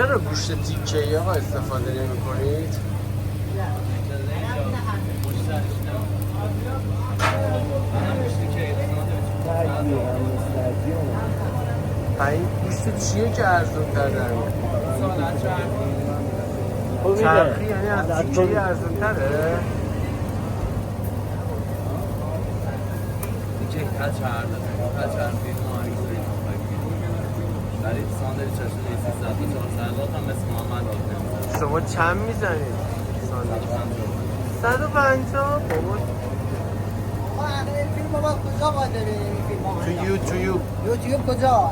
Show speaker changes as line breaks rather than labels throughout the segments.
چرا گوشت تیکه‌ای ها استفاده نمی کنید؟ این گوشت چیه که ارزون تر در چرخی یعنی از تیکه‌ای ارزون تره؟ شما چند میزنید؟ 150 بابا تو
یوتیوب کجا؟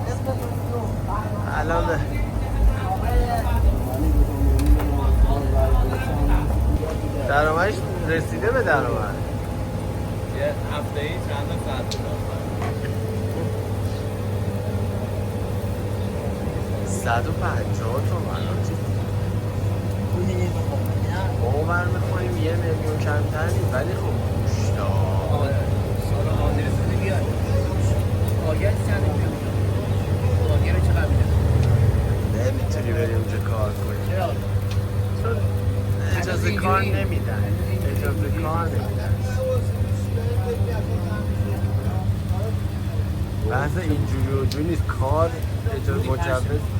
الان درآمدش رسیده به درآمد
یه هفته‌ای چند ساعت
150 تومن ما بر میخوریم 1 میلیون کمتر نیست ولی خب گوشتا
سال حاضر رسیده بیاد آگر چند میلیون آگر چقدر میده
نمیتونی بری اونجا کار کنی
چرا؟
چون اجازه کار نمیدن اجازه کار نمیدن بحث اینجوری و جوری نیست کار اجازه مجوز